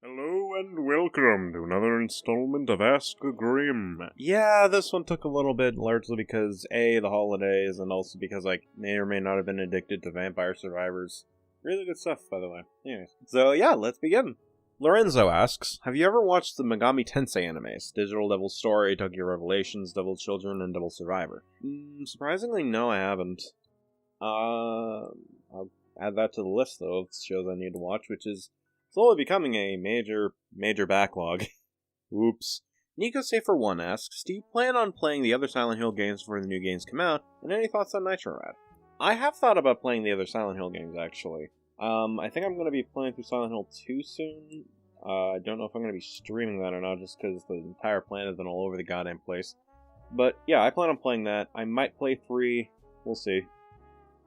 Hello and welcome to another installment of Ask a Grimm. Yeah, this one took a little bit, largely because A, the holidays, and also because I may or may not have been addicted to Vampire Survivors. Really good stuff, by the way. Anyways, so yeah, let's begin. Lorenzo asks, have you ever watched the Megami Tensei animes? Digital Devil Story, Tokyo Revelations, Devil Children, and Devil Survivor? Surprisingly, no, I haven't. I'll add that to the list, though, of shows I need to watch, which is slowly becoming a major backlog. Oops. Nico Safer1 asks, do you plan on playing the other Silent Hill games before the new games come out? And any thoughts on Nitro Rad? I have thought about playing the other Silent Hill games, actually. I think I'm going to be playing through Silent Hill 2 soon. I don't know if I'm going to be streaming that or not, just because the entire plan has been all over the goddamn place. But yeah, I plan on playing that. I might play 3. We'll see.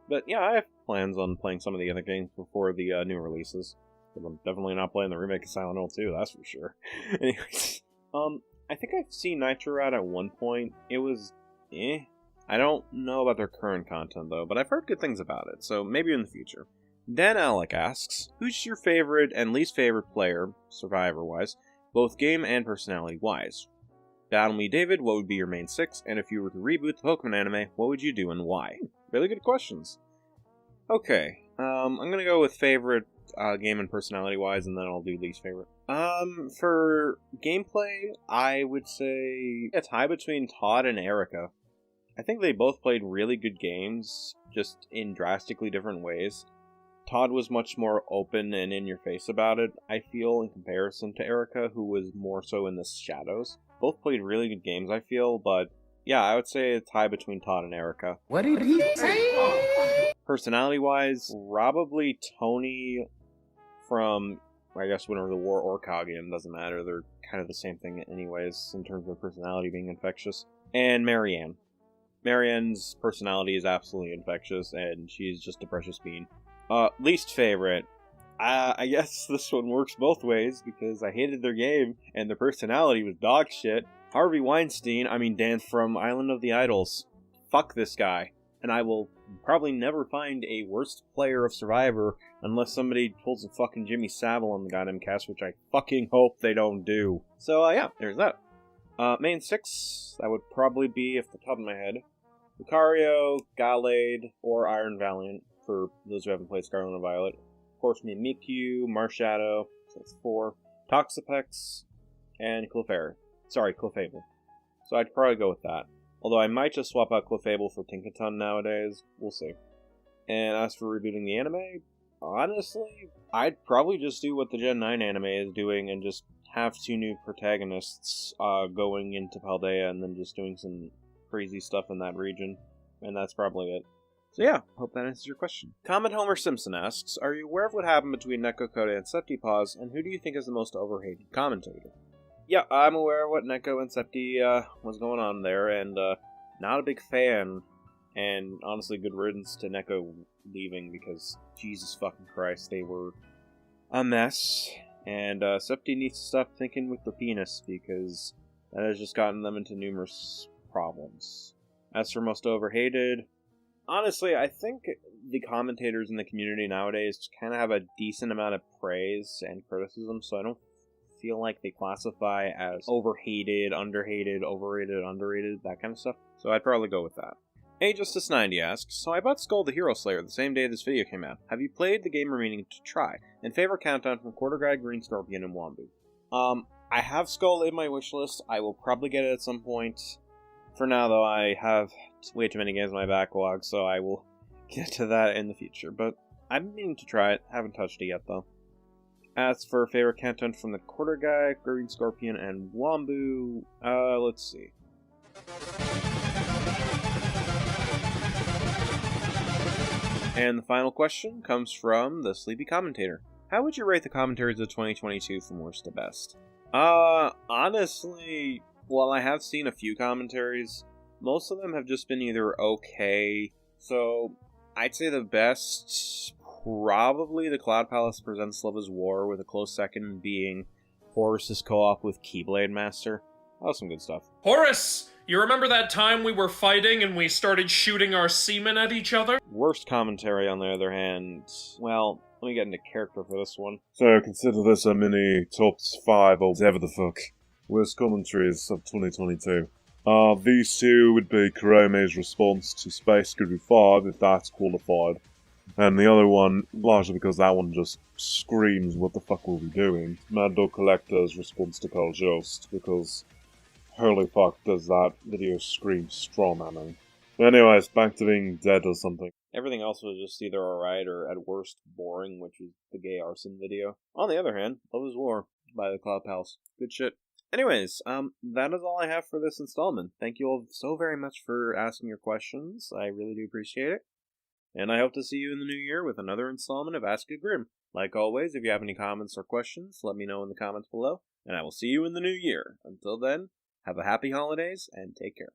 But yeah, I have plans on playing some of the other games before the new releases. I'm definitely not playing the remake of Silent Hill 2, that's for sure. Anyways, I think I've seen Nitro Rad at one point. It was I don't know about their current content, though, but I've heard good things about it, so maybe in the future. Dan Alek asks, who's your favorite and least favorite player, Survivor-wise, both game and personality-wise? Battle Me David, what would be your main 6? And if you were to reboot the Pokemon anime, what would you do and why? Really good questions. Okay, I'm gonna go with favorite game and personality-wise, and then I'll do least favorite. For gameplay, I would say a tie between Todd and Erica. I think they both played really good games, just in drastically different ways. Todd was much more open and in-your-face about it, I feel, in comparison to Erica, who was more so in the shadows. Both played really good games, I feel, but yeah, I would say a tie between Todd and Erica. What did he say? Personality-wise, probably Tony from, I guess, Winter of the War or Kaguya, doesn't matter, they're kind of the same thing anyways, in terms of personality being infectious. And Marianne. Marianne's personality is absolutely infectious, and she's just a precious bean. Least favorite. I guess this one works both ways, because I hated their game, and their personality was dog shit. Harvey Weinstein, Dan from Island of the Idols. Fuck this guy. And I will probably never find a worst player of Survivor unless somebody pulls a fucking Jimmy Savile on the goddamn cast, which I fucking hope they don't do. So, yeah, there's that. Main 6, that would probably be, off the top of my head, Lucario, Gallade, or Iron Valiant, for those who haven't played Scarlet and Violet. Of course, Mimikyu, Marshadow, so that's 4, Toxapex, and Clefairy. Sorry, Clefable. So I'd probably go with that. Although I might just swap out Clefable for Tinkaton nowadays. We'll see. And as for rebooting the anime, honestly, I'd probably just do what the Gen 9 anime is doing and just have 2 new protagonists going into Paldea and then just doing some crazy stuff in that region. And that's probably it. So yeah, hope that answers your question. Comment Homer Simpson asks, are you aware of what happened between Neko, Koda, and Septipaws, and who do you think is the most overhated commentator? Yeah, I'm aware of what Neko and Septi was going on there, and not a big fan. And honestly, good riddance to Neko leaving, because Jesus fucking Christ, they were a mess. And Septi needs to stop thinking with the penis, because that has just gotten them into numerous problems. As for most overhated, honestly, I think the commentators in the community nowadays kind of have a decent amount of praise and criticism, so I don't feel like they classify as overhated, underhated, overrated, underrated, that kind of stuff. So I'd probably go with that. Ajustice90 asks, so I bought Skull the Hero Slayer the same day this video came out. Have you played the game or meaning to try? And favorite countdown from Quarter Guy, Green Scorpion, and Wombu. I have Skull in my wishlist. I will probably get it at some point. For now, though, I have way too many games in my backlog, so I will get to that in the future. But I'm meaning to try it. Haven't touched it yet, though. As for favorite content from the Quarter Guy, Green Scorpion, and Wombu, let's see. And the final question comes from the Sleepy Commentator. How would you rate the commentaries of 2022 from worst to best? Honestly, while I have seen a few commentaries, most of them have just been either okay. So, I'd say the best, probably the Cloud Palace Presents Love is War, with a close second being Horus's co-op with Keyblade Master. That was some good stuff. Horus! You remember that time we were fighting and we started shooting our semen at each other? Worst commentary, on the other hand, well, let me get into character for this one. So consider this a mini top 5 or whatever the fuck worst commentaries of 2022. These two would be Kurome's response to Space Guru 5, if that's qualified. And the other one, largely because that one just screams what the fuck were we doing. Mad Dog Collector's response to Carl Jost, because holy fuck does that video scream straw manning. But anyways, back to being dead or something. Everything else was just either alright or at worst boring, which was the gay arson video. On the other hand, Love is War by the Clubhouse. Good shit. Anyways, that is all I have for this installment. Thank you all so very much for asking your questions. I really do appreciate it. And I hope to see you in the new year with another installment of Ask a Grimm. Like always, if you have any comments or questions, let me know in the comments below, and I will see you in the new year. Until then, have a happy holidays, and take care.